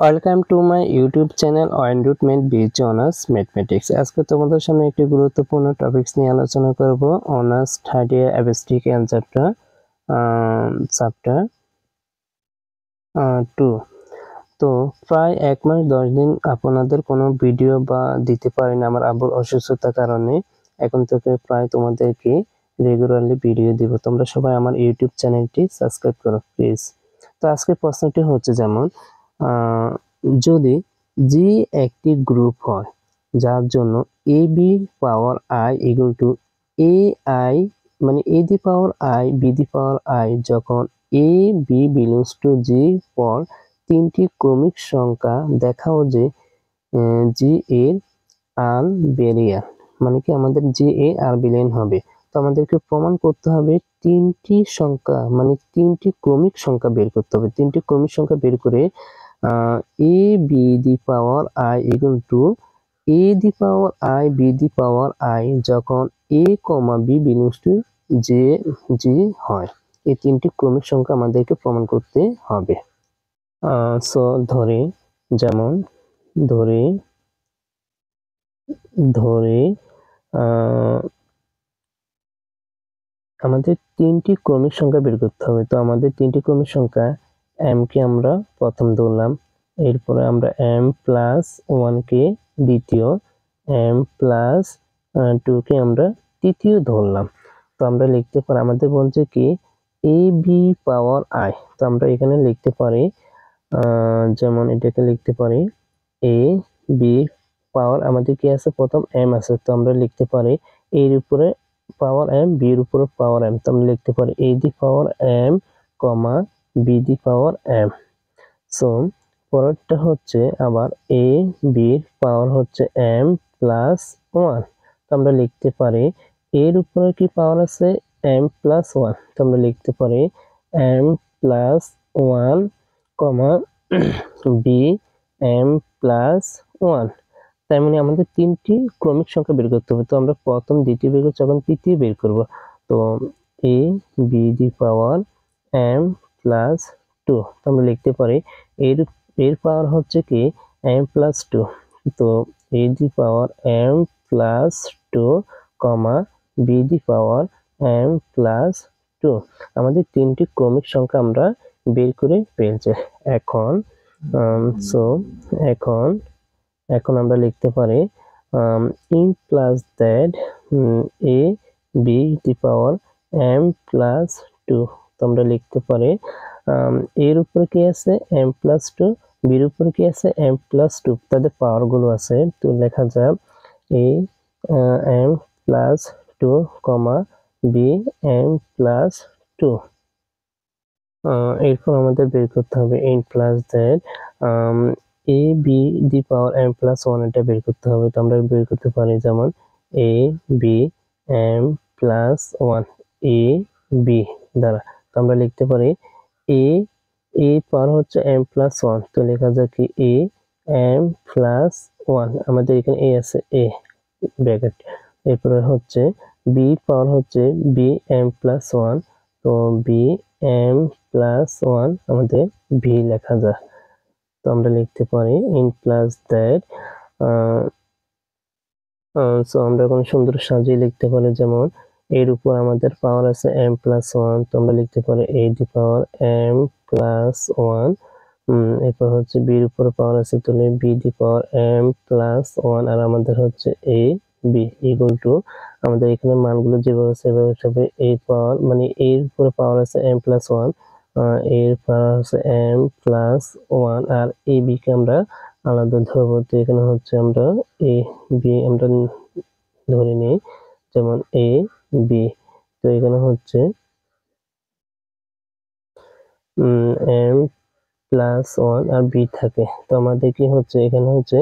Welcome to my YouTube channel অয়েনরুটমেন্ট BSc honours mathematics. আজকে তোমাদের সামনে একটি গুরুত্বপূর্ণ টপিকস নিয়ে আলোচনা করব। Honours third year abstract algebra chapter 2। তো প্রায় 1 মাস 10 দিন আপনাদের কোনো ভিডিও বা দিতে পারিনি আমার আব্বুর অসুস্থতার কারণে। এখন থেকে প্রায় তোমাদেরকে রেগুলারলি ভিডিও দিব। তোমরা সবাই আমার ইউটিউব চ্যানেলটি সাবস্ক্রাইব করো প্লিজ। তো আজকের প্রশ্নটি হচ্ছে যেমন যদি জি একটি গ্রুপ হয় যার জন্য a b power i equal to a i, মানে a the power i b the power i, যখন a b belongs to G for তিনটি ক্রমিক সংখ্যা দেখাও যে জি এর আলবেরিয়ান, মানে কি আমাদের জি এ আলবেরিয়ান হবে। তো আমাদেরকে প্রমাণ করতে হবে তিনটি সংখ্যা, মানে তিনটি ক্রমিক সংখ্যা বের করতে হবে। তিনটি ক্রমিক সংখ্যা বের করে a b the power i equal to a the power i b the power i যখন a comma b belongs to J G হয়। এই তিনটি ক্রমিক সংখ্যা আমাদেরকে প্রমাণ করতে হবে। সো ধরে যেমন ধরে আমাদের তিনটি ক্রমিক সংখ্যা বের করতে হবে। তো আমাদের তিনটি ক্রমিক সংখ্যা m কে আমরা প্রথম ধরলাম, এরপরে আমরা m প্লাস 1 কে দ্বিতীয়, m প্লাস 2 কে আমরা তৃতীয় ধরলাম। তো আমরা লিখতে পারি, আমাদের বলছে কি এ বি পাওয়ার আই। তো আমরা এখানে লিখতে পারি যেমন এটাকে লিখতে পারি এ বি পাওয়ার, আমাদের কি আছে প্রথম m আছে, তো আমরা লিখতে পারি এর উপরে পাওয়ার m, বি এর উপরে পাওয়ার m। তো আমরা লিখতে পারি a the power m comma b the power m। So পরেরটা হচ্ছে আবার a b এর পাওয়ার হচ্ছে m প্লাস 1। তো আমরা লিখতে পারি এর উপরে কি পাওয়ার আছে m প্লাস 1। তো আমরা লিখতে পারি m প্লাস 1 কমা b m প্লাস 1। তার মানে আমাদের তিনটি ক্রমিক সংখ্যা বের করতে হবে। তো আমরা প্রথম, দ্বিতীয় বের করছি, এখন তৃতীয় বের করব। তো এ b the power m plus 2। তো আমরা লিখতে পারি এর পাওয়ার হচ্ছে কি m প্লাস 2। তো এ the power m plus 2 comma B the power m plus 2। আমাদের তিনটি ক্রমিক সংখ্যা আমরা বের করে পেয়েছি। এখন এখন আমরা লিখতে পারি n plus that a b the power m plus 2। তো আমরা লিখতে পারি এর উপরে কি আছে m প্লাস 2, বির উপরে কি আছে m প্লাস 2, তাদের পাওয়ার গুলো আছে। তো লেখা যায় a m plus 2 comma b m plus 2। এরপর আমাদের বের করতে হবে n plus that a b the power m plus 1, এটা বের করতে হবে। তো আমরা বের করতে পারি যেমন A B m plus 1 A B দ্বারা। তো আমরা লিখতে পারি এ পাওয়ার হচ্ছে m প্লাস 1। তো লেখা যায় কি এ m প্লাস 1, আমাদের এখানে এ আছে এ ব্র্যাকেট। এরপরে হচ্ছে বি পাওয়ার হচ্ছে বি m প্লাস 1। তো বি m প্লাস 1 আমাদের ভি লেখা যায়। তো আমরা লিখতে পারি ইন প্লাস দ্যাট সো আমরা এখন সুন্দর সাজিয়ে লিখতে পারি যেমন এর উপর আমাদের পাওয়ার আছে m প্লাস 1। তো আমরা লিখতে পারি a the power m plus 1। এরপর হচ্ছে b এর উপরে পাওয়ার আছে, তাহলে b the power m plus 1। আর আমাদের হচ্ছে a b ইকুয়াল টু, আমাদের এখানে মানগুলো যেভাবে সেভাবে হবে a পাওয়ার, মানে এর উপরে পাওয়ার আছে m প্লাস 1, এর পাওয়ার আছে m প্লাস 1, আর a b কে আমরা আলাদা ধরবো। তো এখানে হচ্ছে আমরা a b আমরা ধরে নিই যেমন a b। তো এখানে হচ্ছে m প্লাস 1 আর b থাকে। তো আমাদের কি হচ্ছে এখানে হচ্ছে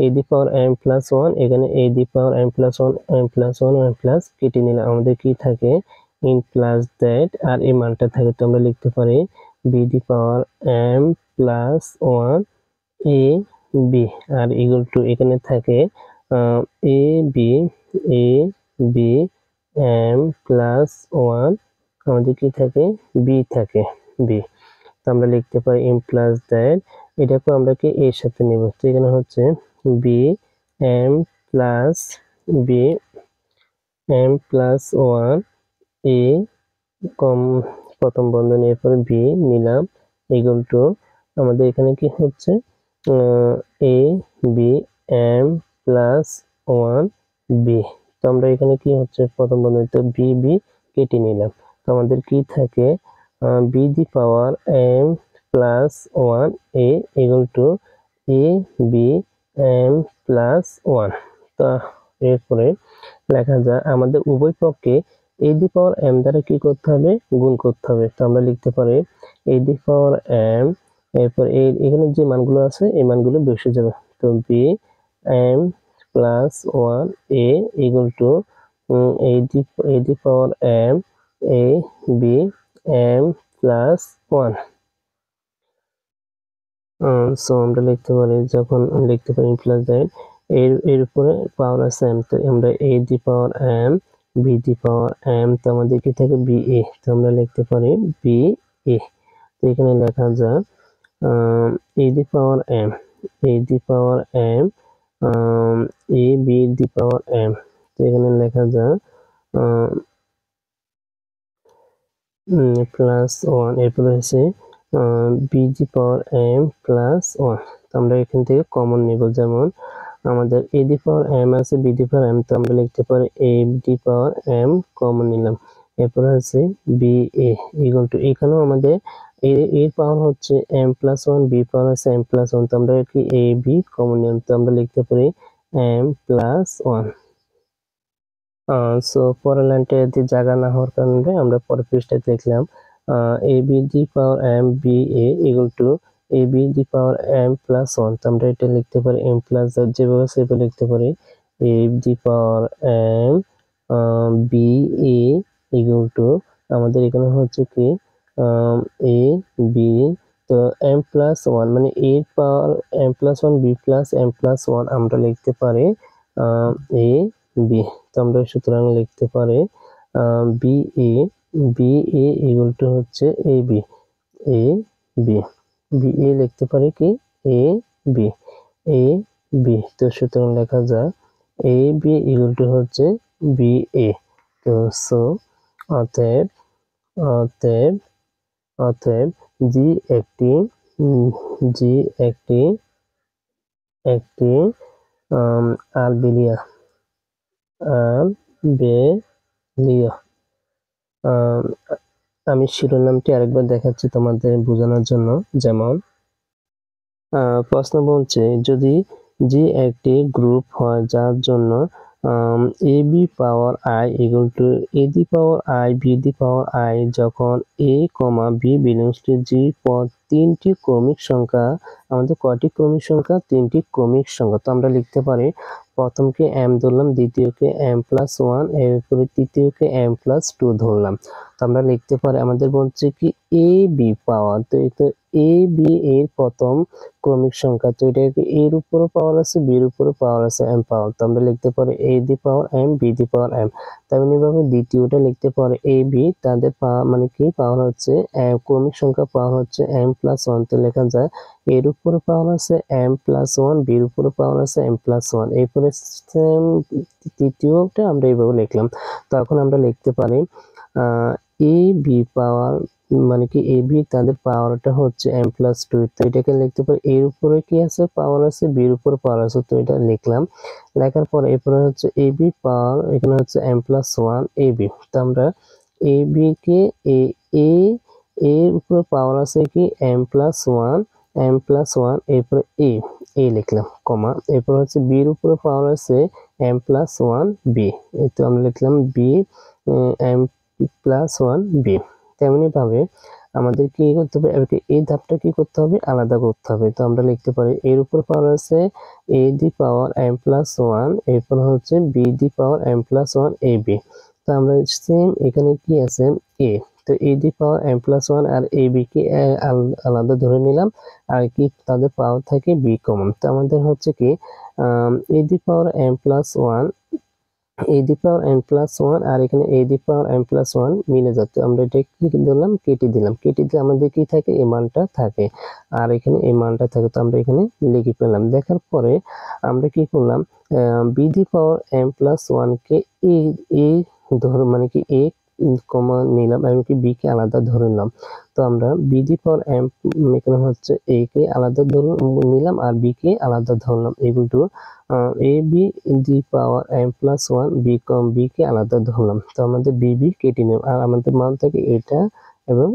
a the power m plus 1, এখানে a the power m plus 1 m plus 1 m plus কেটে নিলে আমাদের কি থাকে ইন প্লাস দ্যাট, আর এই মানটা থাকে। তো আমরা লিখতে পারি b the power m plus 1 a b, আর ইকুয়াল টু এখানে থাকে এ বি m প্লাস 1, আমাদের কি থাকে বি থাকে বি। তো আমরা লিখতে পারি m প্লাস দ্যাট এটাকে আমরা কি এর সাথে নেব। তো এখানে হচ্ছে b m plus b m plus one a কম প্রথম বন্ধনী, এরপরে বি নিলাম ইকুয়াল টু আমাদের এখানে কি হচ্ছে a b m plus one b. তো আমরা এখানে কি হচ্ছে প্রথম বন্ধনী তো বি বি কেটে নিলাম। তো আমাদের কি থাকে b the power m plus one a equal to a b m plus one. তো এরপরে লেখা যায় আমাদের উভয় পক্ষে এ দি পাওয়ার এম দ্বারা কি করতে হবে গুণ করতে হবে। তো আমরা লিখতে পারি এ দি পাওয়ার এম, এরপর এখানে যে মানগুলো আছে এই মানগুলো বসে যাবে। তো b m plus one a equal to a the power m a b m plus one. So আমরা লিখতে পারি যখন লিখতে পারি প্লাস দেন এর উপরে পাওয়ার আছে এম, তো আমরা এ the power m B the power M, তো আমাদের কি থাকে বি এ, তো আমরা লিখতে পারি বি এ। তো এখানে লেখা যায় এ the power m A the power m a b the power M, তো এখানে লেখা যায় প্লাস ওয়ান, এরপরে হচ্ছে B the power m plus one. তো আমরা এখান থেকে কমন নেব, যেমন আমাদের এ দি পাওয়ার এম আছে বি দি পাওয়ার এম, তো আমরা লিখতে পারি a the power M common নিলাম। এরপরে আছে বি এ ইকুয়াল টু এখানেও আমাদের এর পাওয়ার হচ্ছে এম প্লাস ওয়ান, বি পাওয়ার আছে এম প্লাস ওয়ান, তো আমরা কি এ বি কমন নিলাম, তো আমরা লিখতে পারি এম প্লাস ওয়ান। সো পরের লাইনটা এতে জায়গা না হওয়ার কারণে আমরা পরের পৃষ্ঠায় লিখলাম a b the power m b a equal to a b the power m plus one, তো আমরা এটা লিখতে পারি এম প্লাস যেভাবে সেভাবে লিখতে পারি a the power m b a equal to আমাদের এখানে হচ্ছে কি এ বি, তো এম প্লাস ওয়ান মানে a power m plus one b plus m plus one আমরা লিখতে পারি এ বি। তো আমরা সুতরাং লিখতে পারি বি এ ইকুয়াল টু হচ্ছে a B B B A লিখতে পারি কি এ বি এ বি। তো সুতরাং লেখা যায় এ বি ইকুয়াল টু হচ্ছে বি এ। তো সো অতএব অতএব অতএব জি একটি জি একটি একটি আলবেলিয়া আলবেলিয়া। আমি শিরোনামটি আরেকবার দেখাচ্ছি তোমাদের বোঝানোর জন্য। যেমন প্রশ্ন বলছে যদি জি একটি গ্রুপ হয় যার জন্য a b power i equal to a the power i b the power i, যখন a comma b belongs to G পদ তিনটি ক্রমিক সংখ্যা, আমাদের কয়টি ক্রমিক সংখ্যা তিনটি ক্রমিক সংখ্যা। তো আমরা লিখতে পারি প্রথমকে এম ধরলাম, দ্বিতীয়কে এম প্লাস ওয়ান, এরপরে তৃতীয়কে এম প্লাস টু ধরলাম। তো আমরা লিখতে পারি আমাদের বলছে কি এ বি পাওয়ার, তো এটা এ বি এর প্রথম ক্রমিক সংখ্যা, তো এটা এর উপরে পাওয়ার আছে বির উপরে পাওয়ার আছে এম পাওয়ার, তো আমরা লিখতে পারি a the power m B the power M. তেমনি ভাবে দ্বিতীয়টা লিখতে পারি এ বি তাদের মানে কি পাওয়ার হচ্ছে ক্রমিক সংখ্যা পাওয়ার হচ্ছে এম প্লাস ওয়ান, তো লেখা যায় এর উপরে পাওয়ার আছে এম প্লাস ওয়ান বির উপরে পাওয়ার আছে এম প্লাস ওয়ান। এরপরে তৃতীয়টা আমরা এইভাবে লিখলাম। তো এখন আমরা লিখতে পারি এ বি পাওয়ার মানে কি এ বি তাদের পাওয়ারটা হচ্ছে এম প্লাস টু, তো এটাকে লিখতে পারি এর উপরে কি আছে পাওয়ার আছে বির উপরে পাওয়ার আছে, তো এটা লিখলাম। লেখার পর এরপরে হচ্ছে এ বি পাওয়ার এখানে হচ্ছে এম প্লাস ওয়ান এ বি, তো আমরা এ বি কে এ এর উপরে পাওয়ার আছে কি এম প্লাস ওয়ান এরপরে এ লিখলাম কমা, এরপর হচ্ছে বির উপরে পাওয়ার আছে এম প্লাস ওয়ান বি, তো আমরা লিখলাম b m plus one b. তেমনি ভাবে আমাদের কি করতে হবে এই ধাপটা কি করতে হবে আলাদা করতে হবে। তো আমরা লিখতে পারি এর উপর পাওয়ার আছে এ the power m plus one, এরপর হচ্ছে B the power m plus one A b. তো আমরা সেম এখানে কি আছে এ, তো এ the power m plus one R A B কে আলাদা ধরে নিলাম, আর কি তাদের পাওয়ার থাকে বি কমন। তো আমাদের হচ্ছে কি a the power m plus one a the power n plus 1 আর এখানে a the power n plus 1 মিলে যাচ্ছে, আমরা এটা কি দিলাম, কেটে দিলাম, কেটে দিলে আমাদের কি থাকে, এই মানটা থাকে, আর এখানে এই মানটা থাকে, তো আমরা এখানে লিখে পেলাম। দেখার পরে আমরা কি করলাম, b the power m plus 1 K a ধর মানে কি a কমা নিলাম, এবং কি b কে আলাদা ধরে নিলাম। তো আমরা b দি পাওয়ার m এখানে হচ্ছে a কে আলাদা ধরে নিলাম আর b কে আলাদা ধরলাম, equal to a b the power m plus 1 b কে আলাদা ধরলাম। তো আমাদের b কেটে নিলাম, আর আমাদের মান থাকে এটা এবং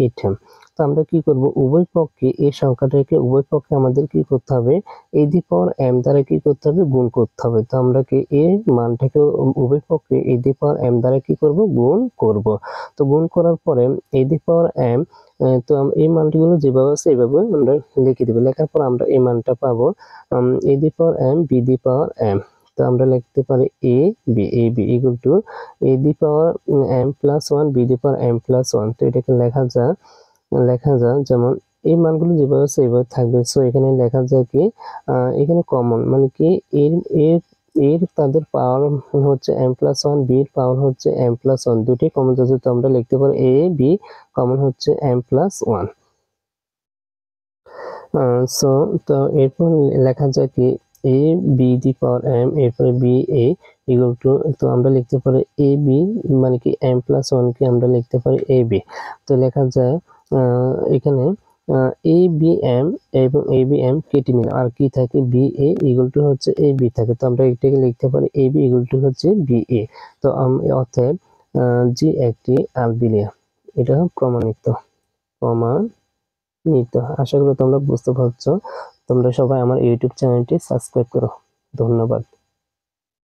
এটা। তো আমরা কি করব, উভয় পক্ষে এই সংখ্যাটাকে উভয় পক্ষে আমাদের কি করতে হবে, a দি পাওয়ার m দ্বারা কি করতে হবে, গুণ করতে হবে। তো আমরা কি এই মানটাকে উভয় পক্ষে a দি পাওয়ার m দ্বারা কি করব, গুণ করব। তো গুণ করার পরে a দি পাওয়ার m, তো এই মানগুলো যেভাবে আছে এইভাবে আমরা লিখে দেব। লেখার পর আমরা এই মানটা পাবো a the power m b the power m। তো আমরা লিখতে পারি a b equal to a the power m plus 1 b the power m plus 1। তো এটাকে লেখা যায় যেমন এই মানগুলো যেভাবে আছে এইভাবে থাকবে। সো এখানে লেখা যায় কি, এখানে কমন মানে কি এর এর এর তাদের পাওয়ার হচ্ছে m প্লাস 1, b এর পাওয়ার হচ্ছে m প্লাস 1, দুটি কমন যাচ্ছে। তো আমরা লিখতে পারি a b কমন হচ্ছে m প্লাস 1। সো তো এরপর লেখা যায় কি a b the power m, এরপরে b a ইকুয়াল টু, তো আমরা লিখতে পারি a b মানে কি m প্লাস 1 কে আমরা লিখতে পারি a b। তো লেখা যায় এখানে a b m এবং a b m কেটে নিলাম, আর কি থাকে b a ইকুয়াল টু হচ্ছে a b থাকে। তো আমরা এটাকে লিখতে পারি a b ইকুয়াল টু হচ্ছে b a। তো অতএব জি একটি আলবিলিয়া, এটা প্রমাণিত। আশা করি তোমরা বুঝতে পারছো। তোমরা সবাই আমার ইউটিউব চ্যানেলটি সাবস্ক্রাইব করো। ধন্যবাদ।